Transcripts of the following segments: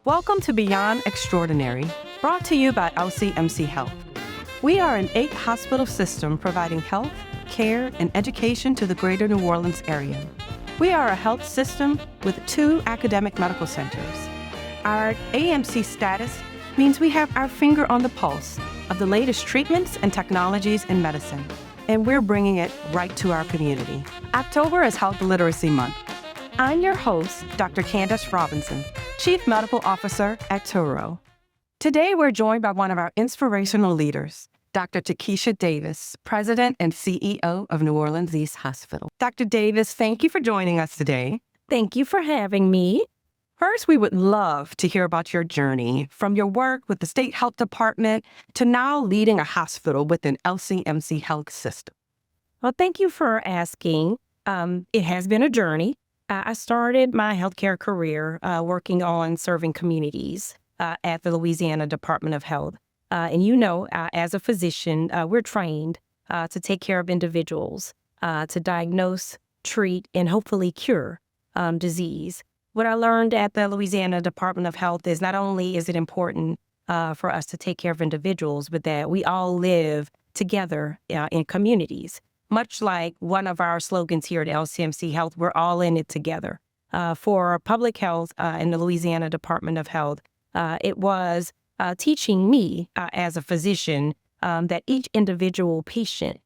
Welcome to Beyond Extraordinary, brought to you by LCMC Health. We are an 8-hospital system providing health, care, and education to the greater New Orleans area. We are a health system with 2 academic medical centers. Our AMC status means we have our finger on the pulse of the latest treatments and technologies in medicine, and we're bringing it right to our community. October is Health Literacy Month. I'm your host, Dr. Candace Robinson, Chief Medical Officer at Touro. Today, we're joined by one of our inspirational leaders, Dr. Takeisha Davis, President and CEO of New Orleans East Hospital. Dr. Davis, thank you for joining us today. Thank you for having me. First, we would love to hear about your journey from your work with the State Health Department to now leading a hospital within LCMC Health system. Well, thank you for asking. It has been a journey. I started my healthcare career working on serving communities at the Louisiana Department of Health. As a physician, we're trained to take care of individuals, to diagnose, treat, and hopefully cure disease. What I learned at the Louisiana Department of Health is not only is it important for us to take care of individuals, but that we all live together in communities. Much like one of our slogans here at LCMC Health, we're all in it together. For public health in the Louisiana Department of Health, it was teaching me as a physician that each individual patient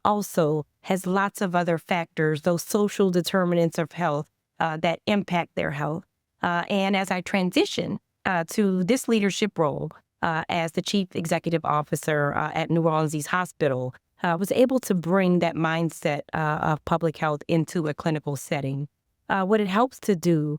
also has lots of other factors, those social determinants of health that impact their health. And as I transition to this leadership role as the Chief Executive Officer at New Orleans East Hospital, was able to bring that mindset of public health into a clinical setting. What it helps to do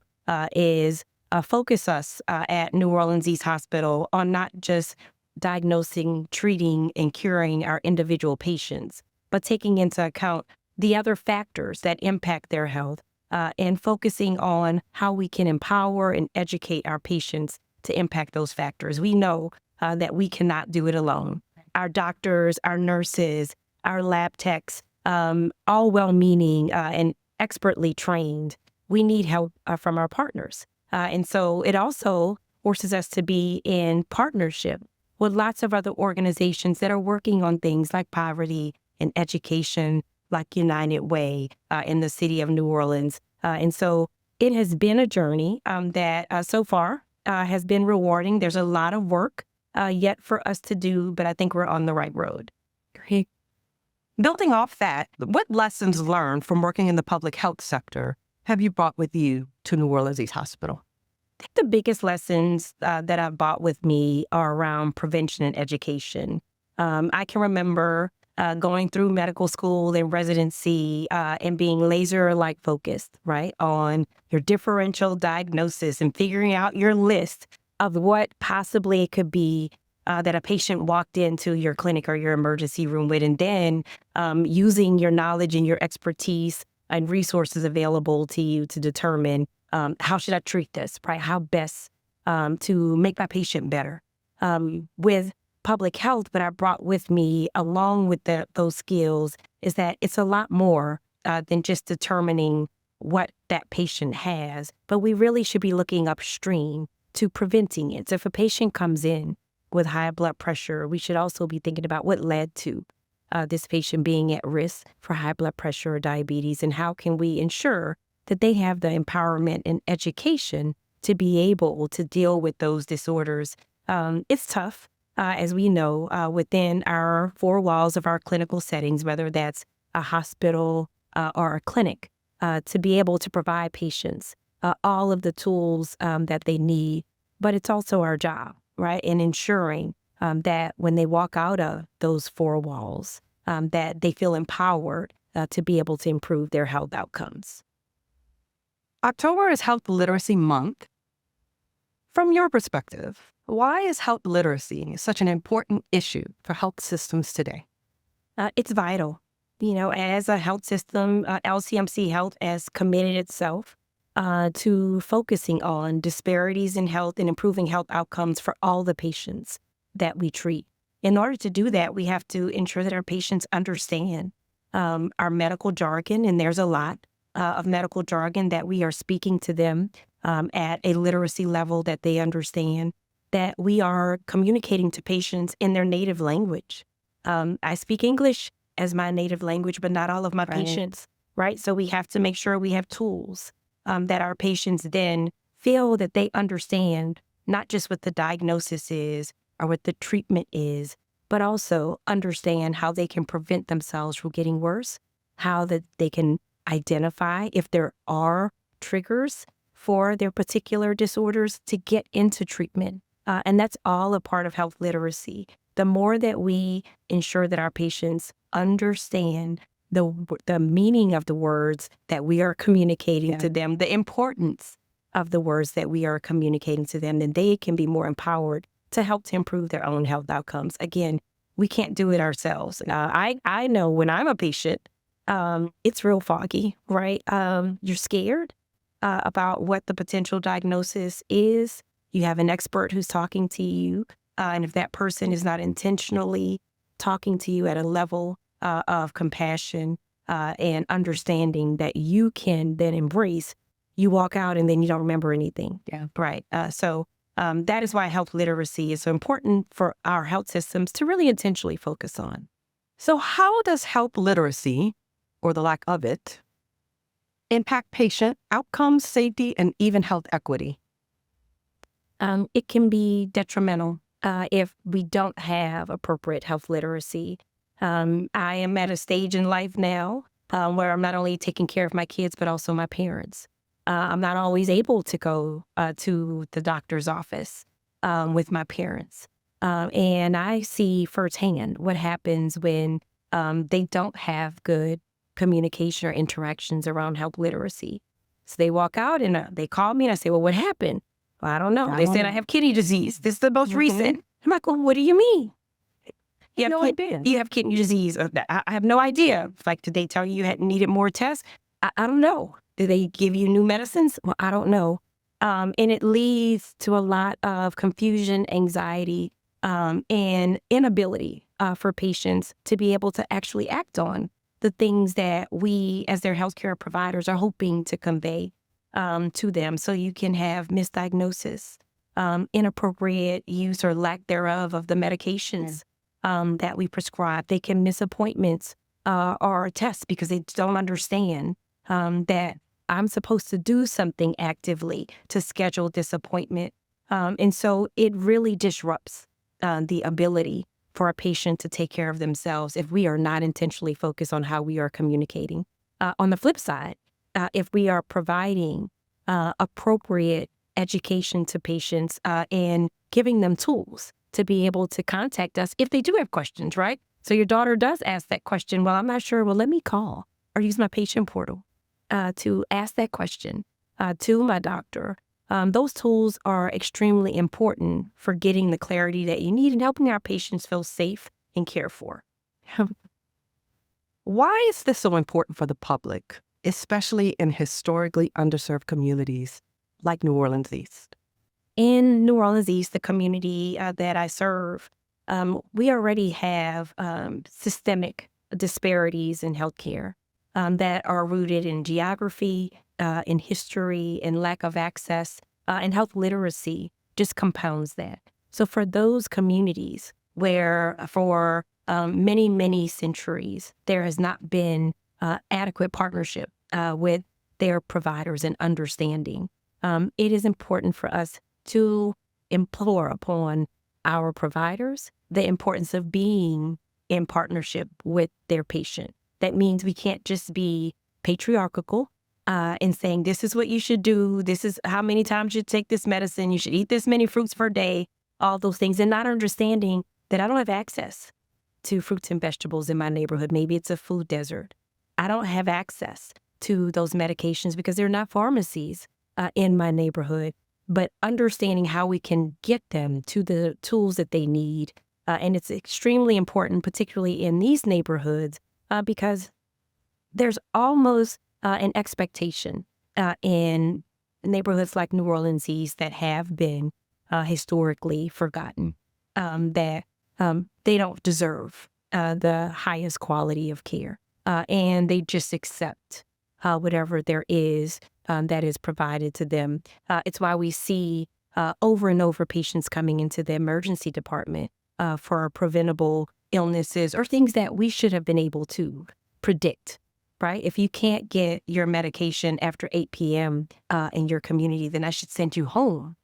is focus us at New Orleans East Hospital on not just diagnosing, treating, and curing our individual patients, but taking into account the other factors that impact their health and focusing on how we can empower and educate our patients to impact those factors. We know that we cannot do it alone. Our doctors, our nurses, our lab techs, all well-meaning and expertly trained. We need help from our partners. And so it also forces us to be in partnership with lots of other organizations that are working on things like poverty and education, like United Way in the city of New Orleans. And so it has been a journey that so far has been rewarding. There's a lot of work yet for us to do, but I think we're on the right road. Great. Building off that, what lessons learned from working in the public health sector have you brought with you to New Orleans East Hospital? I think the biggest lessons that I've brought with me are around prevention and education. I can remember going through medical school and residency and being laser-like focused, right, on your differential diagnosis and figuring out your list of what possibly it could be that a patient walked into your clinic or your emergency room with, and then using your knowledge and your expertise and resources available to you to determine how should I treat this, right? How best to make my patient better. With public health, what I brought with me along with those skills is that it's a lot more than just determining what that patient has, but we really should be looking upstream to preventing it. So if a patient comes in with high blood pressure, we should also be thinking about what led to this patient being at risk for high blood pressure or diabetes, and how can we ensure that they have the empowerment and education to be able to deal with those disorders. It's tough, as we know, within our 4 walls of our clinical settings, whether that's a hospital or a clinic, to be able to provide patients all of the tools that they need. But it's also our job, right, in ensuring that when they walk out of those 4 walls, that they feel empowered to be able to improve their health outcomes. October is Health Literacy Month. From your perspective, why is health literacy such an important issue for health systems today? It's vital. As a health system, LCMC Health has committed itself to focusing on disparities in health and improving health outcomes for all the patients that we treat. In order to do that, we have to ensure that our patients understand our medical jargon, and there's a lot of medical jargon that we are speaking to them at a literacy level that they understand, that we are communicating to patients in their native language. I speak English as my native language, but not all of my patients, right? So we have to make sure we have tools that our patients then feel that they understand not just what the diagnosis is or what the treatment is, but also understand how they can prevent themselves from getting worse, how that they can identify if there are triggers for their particular disorders to get into treatment. And that's all a part of health literacy. The more that we ensure that our patients understand the meaning of the words that we are communicating to them, the importance of the words that we are communicating to them, then they can be more empowered to help to improve their own health outcomes. Again, we can't do it ourselves. I know when I'm a patient, it's real foggy, right? You're scared about what the potential diagnosis is. You have an expert who's talking to you, and if that person is not intentionally talking to you at a level of compassion and understanding that you can then embrace, you walk out and then you don't remember anything. Yeah. Right. So that is why health literacy is so important for our health systems to really intentionally focus on. So how does health literacy, or the lack of it, impact patient outcomes, safety, and even health equity? It can be detrimental if we don't have appropriate health literacy. I am at a stage in life now where I'm not only taking care of my kids, but also my parents. I'm not always able to go to the doctor's office with my parents. And I see firsthand what happens when they don't have good communication or interactions around health literacy. So they walk out and they call me and I say, well, what happened? Well, I don't know. They said I have kidney disease. This is the most recent. I'm like, well, what do you mean? You have idea. You have kidney disease. I have no idea. Like, did they tell you you had needed more tests? I don't know. Did they give you new medicines? Well, I don't know. And it leads to a lot of confusion, anxiety, and inability for patients to be able to actually act on the things that we, as their healthcare providers, are hoping to convey to them. So you can have misdiagnosis, inappropriate use or lack thereof of the medications that we prescribe. They can miss appointments or tests because they don't understand that I'm supposed to do something actively to schedule this appointment. And so it really disrupts the ability for a patient to take care of themselves if we are not intentionally focused on how we are communicating. On the flip side, if we are providing appropriate education to patients and giving them tools to be able to contact us if they do have questions, right? So your daughter does ask that question. Well, I'm not sure. Well, let me call or use my patient portal to ask that question to my doctor. Those tools are extremely important for getting the clarity that you need and helping our patients feel safe and cared for. Why is this so important for the public, especially in historically underserved communities like New Orleans East? In New Orleans East, the community that I serve, we already have systemic disparities in healthcare that are rooted in geography, in history, in lack of access, and health literacy just compounds that. So for those communities where for many, many centuries, there has not been adequate partnership with their providers and understanding, it is important for us to implore upon our providers the importance of being in partnership with their patient. That means we can't just be patriarchal and saying, this is what you should do. This is how many times you take this medicine. You should eat this many fruits per day, all those things, and not understanding that I don't have access to fruits and vegetables in my neighborhood. Maybe it's a food desert. I don't have access to those medications because they're not pharmacies in my neighborhood. But understanding how we can get them to the tools that they need. And it's extremely important, particularly in these neighborhoods, because there's almost an expectation in neighborhoods like New Orleans East that have been historically forgotten, that they don't deserve the highest quality of care. And they just accept whatever there is that is provided to them. It's why we see over and over patients coming into the emergency department for preventable illnesses or things that we should have been able to predict, right? If you can't get your medication after 8 p.m. In your community, then I should send you home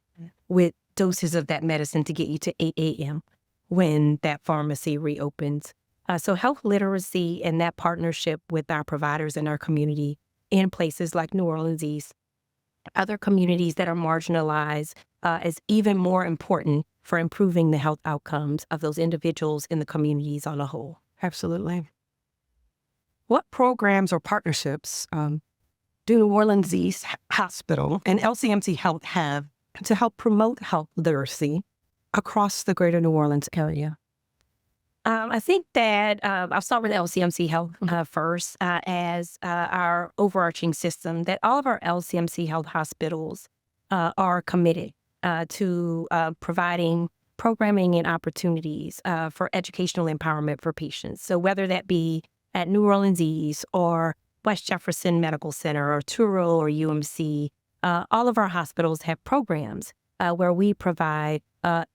with doses of that medicine to get you to 8 a.m. when that pharmacy reopens. So health literacy and that partnership with our providers in our community in places like New Orleans East, other communities that are marginalized, is even more important for improving the health outcomes of those individuals in the communities on a whole. Absolutely. What programs or partnerships do New Orleans East Hospital and LCMC Health have to help promote health literacy across the greater New Orleans area? I think that I'll start with LCMC Health first as our overarching system, that all of our LCMC Health hospitals are committed to providing programming and opportunities for educational empowerment for patients. So whether that be at New Orleans East or West Jefferson Medical Center or Touro or UMC, all of our hospitals have programs where we provide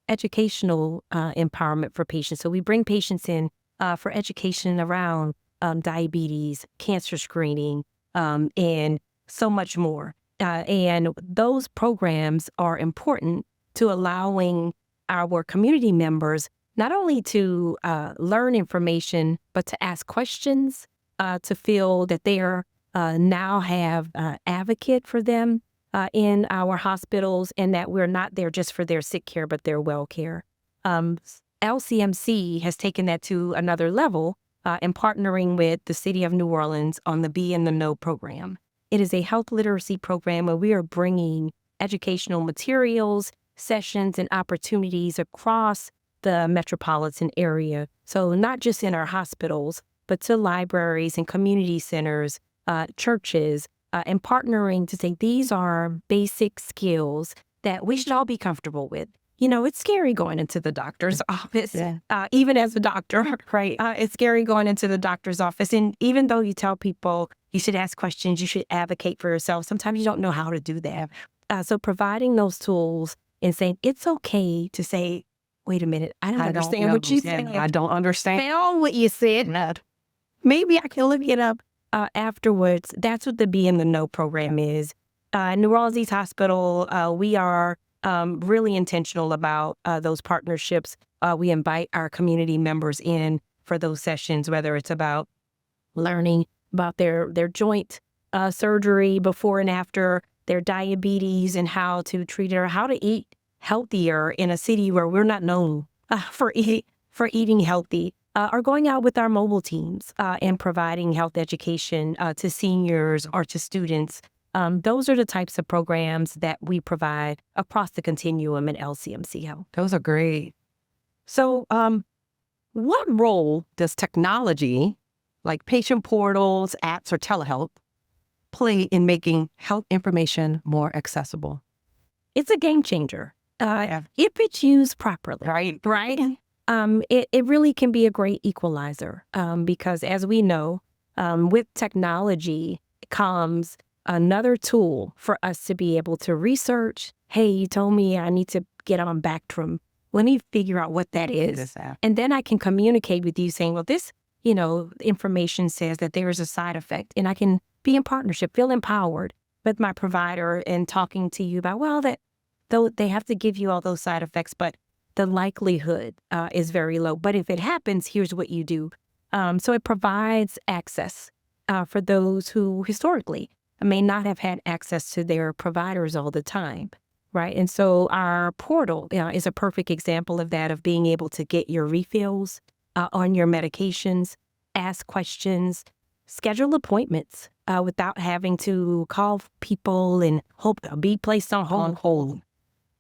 educational empowerment for patients. So we bring patients in for education around diabetes, cancer screening, and so much more. And those programs are important to allowing our community members not only to learn information, but to ask questions, to feel that they are now have an advocate for them in our hospitals, and that we're not there just for their sick care, but their well care. LCMC has taken that to another level in partnering with the City of New Orleans on the Be in the Know program. It is a health literacy program where we are bringing educational materials, sessions, and opportunities across the metropolitan area. So not just in our hospitals, but to libraries and community centers, churches, and partnering to say these are basic skills that we should all be comfortable with. You know, it's scary going into the doctor's office, even as a doctor, right? It's scary going into the doctor's office. And even though you tell people you should ask questions, you should advocate for yourself, sometimes you don't know how to do that. So providing those tools and saying it's okay to say, wait a minute, I don't understand what you said. I don't understand. Found what you said. Maybe I can look it up afterwards. That's what the Be in the Know program is. New Orleans East Hospital, we are really intentional about those partnerships. We invite our community members in for those sessions, whether it's about learning about their joint surgery before and after, their diabetes and how to treat it, or how to eat healthier in a city where we're not known for eating healthy, or going out with our mobile teams and providing health education to seniors or to students. Those are the types of programs that we provide across the continuum in LCMC Health. Those are great. So what role does technology, like patient portals, apps, or telehealth, play in making health information more accessible? It's a game changer if it's used properly. Right. It really can be a great equalizer because, as we know, with technology comes another tool for us to be able to research. Hey, you told me I need to get on Bactrim. Let me figure out what that is. And then I can communicate with you saying, well, this, information says that there is a side effect, and I can be in partnership, feel empowered with my provider and talking to you about, well, that though they have to give you all those side effects, but the likelihood is very low. But if it happens, here's what you do. So it provides access for those who historically may not have had access to their providers all the time, right? And so our portal is a perfect example of that, of being able to get your refills on your medications, ask questions, schedule appointments without having to call people and hope be placed on hold.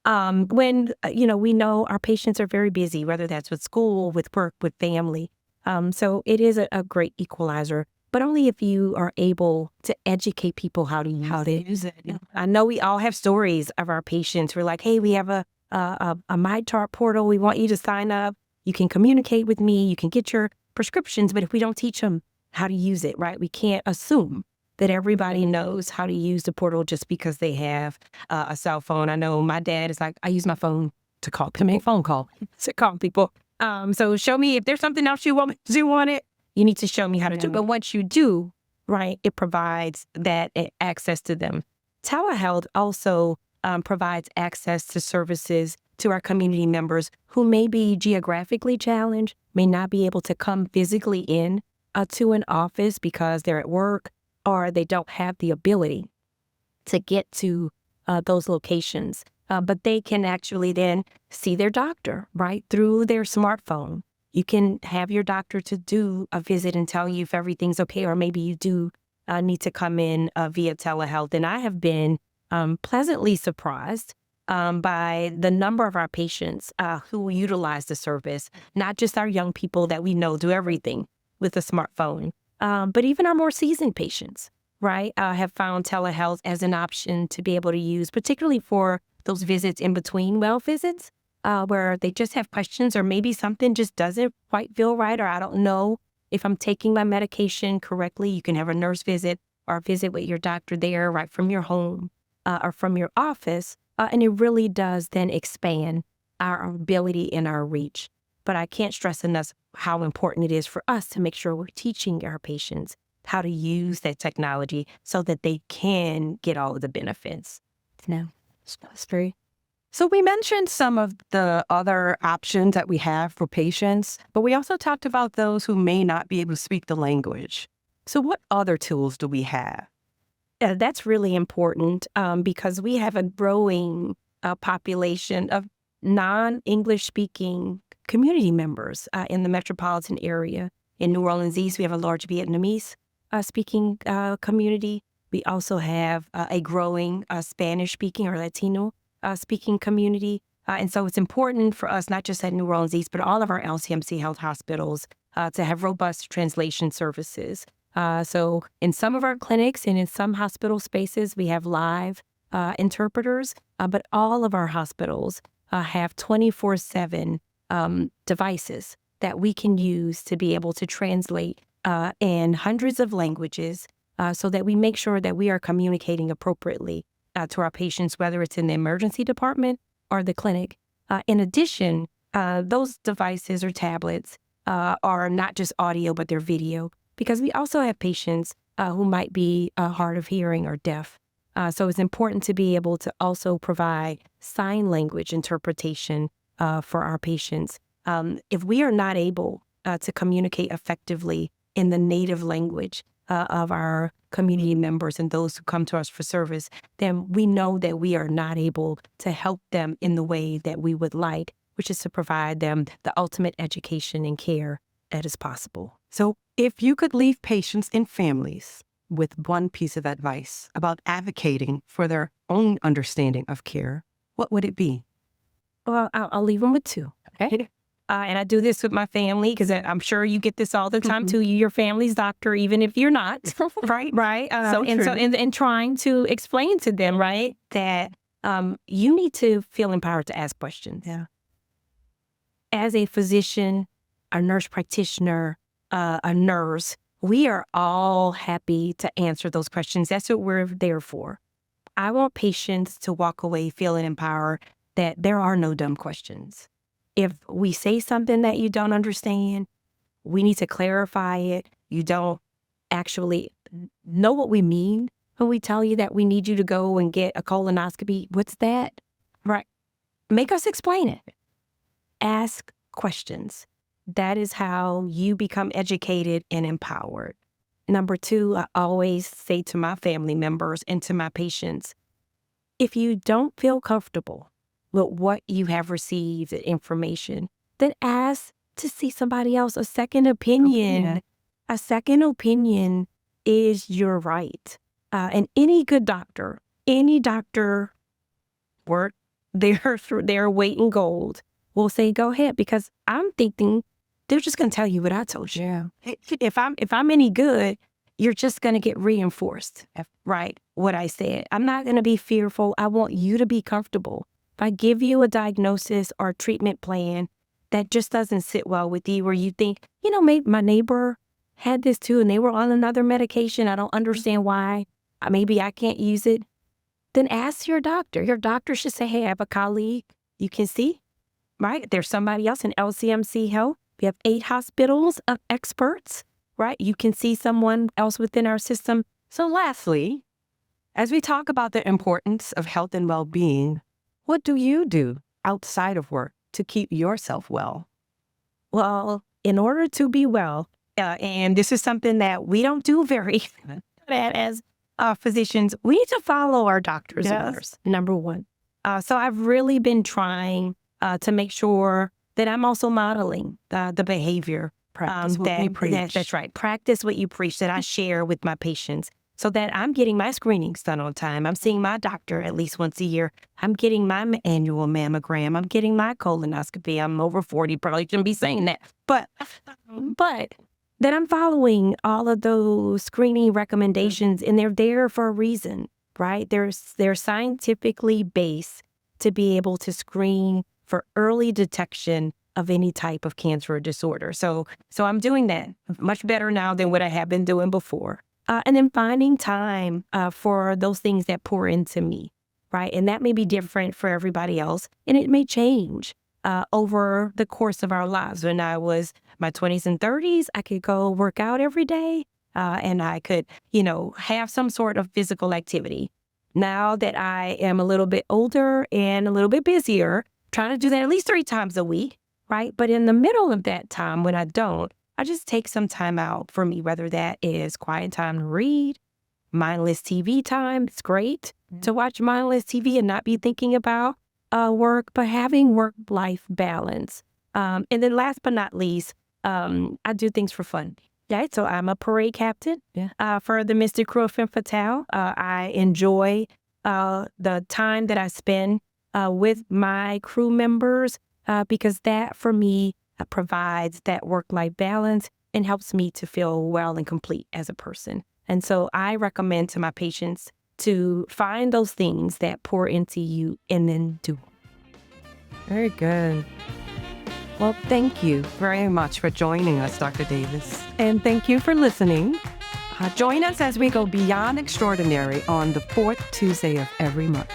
When, we know our patients are very busy, whether that's with school, with work, with family. So it is a great equalizer, but only if you are able to educate people how to use it. I know we all have stories of our patients. We're like, hey, we have a MyChart portal. We want you to sign up. You can communicate with me. You can get your prescriptions. But if we don't teach them how to use it, right, we can't assume that everybody knows how to use the portal just because they have a cell phone. I know my dad is like, I use my phone to make phone call, to call people. So show me if there's something else you want me to do on it, you need to show me how to do. But once you do, right, it provides that access to them. Telehealth also provides access to services to our community members who may be geographically challenged, may not be able to come physically in to an office because they're at work or they don't have the ability to get to those locations. But they can actually then see their doctor, right, through their smartphone. You can have your doctor to do a visit and tell you if everything's okay, or maybe you do need to come in via telehealth. And I have been pleasantly surprised by the number of our patients who utilize the service, not just our young people that we know do everything with a smartphone, but even our more seasoned patients, right, have found telehealth as an option to be able to use, particularly for those visits in between well visits, where they just have questions or maybe something just doesn't quite feel right, or I don't know if I'm taking my medication correctly. You can have a nurse visit or a visit with your doctor there right from your home or from your office. And it really does then expand our ability and our reach. But I can't stress enough how important it is for us to make sure we're teaching our patients how to use that technology so that they can get all of the benefits. No, that's very. So we mentioned some of the other options that we have for patients, but we also talked about those who may not be able to speak the language. So what other tools do we have? That's really important because we have a growing population of non-English speaking community members in the metropolitan area. In New Orleans East, we have a large Vietnamese speaking community. We also have a growing Spanish speaking or Latino speaking community. And so it's important for us, not just at New Orleans East, but all of our LCMC Health hospitals to have robust translation services. So in some of our clinics and in some hospital spaces, we have live interpreters, but all of our hospitals have 24/7 devices that we can use to be able to translate in hundreds of languages so that we make sure that we are communicating appropriately to our patients, whether it's in the emergency department or the clinic. In addition, those devices or tablets are not just audio, but they're video, because we also have patients who might be hard of hearing or deaf. So it's important to be able to also provide sign language interpretation for our patients. If we are not able to communicate effectively in the native language of our community members and those who come to us for service, then we know that we are not able to help them in the way that we would like, which is to provide them the ultimate education and care that is possible. So if you could leave patients and families with one piece of advice about advocating for their own understanding of care, what would it be? Well, I'll leave them with two. Okay. And I do this with my family because I'm sure you get this all the time too. You're your family's doctor, even if you're not. Right. Right. So and true. so and trying to explain to them, right, that you need to feel empowered to ask questions. Yeah. As a physician, a nurse practitioner, a nurse, we are all happy to answer those questions. That's what we're there for. I want patients to walk away feeling empowered that there are no dumb questions. If we say something that you don't understand, we need to clarify it. You don't actually know what we mean when we tell you that we need you to go and get a colonoscopy. What's that? Right. Make us explain it. Ask questions. That is how you become educated and empowered. Number two, I always say to my family members and to my patients, if you don't feel comfortable with what you have received information, then ask to see somebody else, a second opinion. Yeah. A second opinion is your right. And any good doctor, any doctor worth their weight in gold will say, go ahead, because I'm thinking they're just going to tell you what I told you. Yeah. If I'm any good, you're just going to get reinforced, right, what I said. I'm not going to be fearful. I want you to be comfortable. If I give you a diagnosis or treatment plan that just doesn't sit well with you, or you think, maybe my neighbor had this too and they were on another medication. I don't understand why. Maybe I can't use it. Then ask your doctor. Your doctor should say, hey, I have a colleague you can see, right? There's somebody else in LCMC Health. We have 8 hospitals of experts, right? You can see someone else within our system. So lastly, as we talk about the importance of health and well-being, what do you do outside of work to keep yourself well? Well, in order to be well, and this is something that we don't do very good at as physicians, we need to follow our doctor's orders, number one. So I've really been trying to make sure that I'm also modeling the behavior. Practice what you preach. That's right. Practice what you preach that I share with my patients so that I'm getting my screenings done on time. I'm seeing my doctor at least once a year. I'm getting my annual mammogram. I'm getting my colonoscopy. I'm over 40, probably shouldn't be saying that. But that I'm following all of those screening recommendations, and they're there for a reason, right? They're scientifically based to be able to screen for early detection of any type of cancer or disorder. So I'm doing that much better now than what I have been doing before. And then finding time for those things that pour into me, right? And that may be different for everybody else, and it may change over the course of our lives. When I was my 20s and 30s, I could go work out every day, and I could, have some sort of physical activity. Now that I am a little bit older and a little bit busier, trying to do that at least 3 times a week, right? But in the middle of that time, when I don't, I just take some time out for me, whether that is quiet time to read, mindless TV time. It's great to watch mindless TV and not be thinking about work, but having work-life balance. And then last but not least, I do things for fun. Right? So I'm a parade captain for the Mystic Crew of Femme Fatale. I enjoy the time that I spend with my crew members because that, for me, provides that work-life balance and helps me to feel well and complete as a person. And so I recommend to my patients to find those things that pour into you and then do. Very good. Well, thank you very much for joining us, Dr. Davis. And thank you for listening. Join us as we go beyond extraordinary on the 4th Tuesday of every month.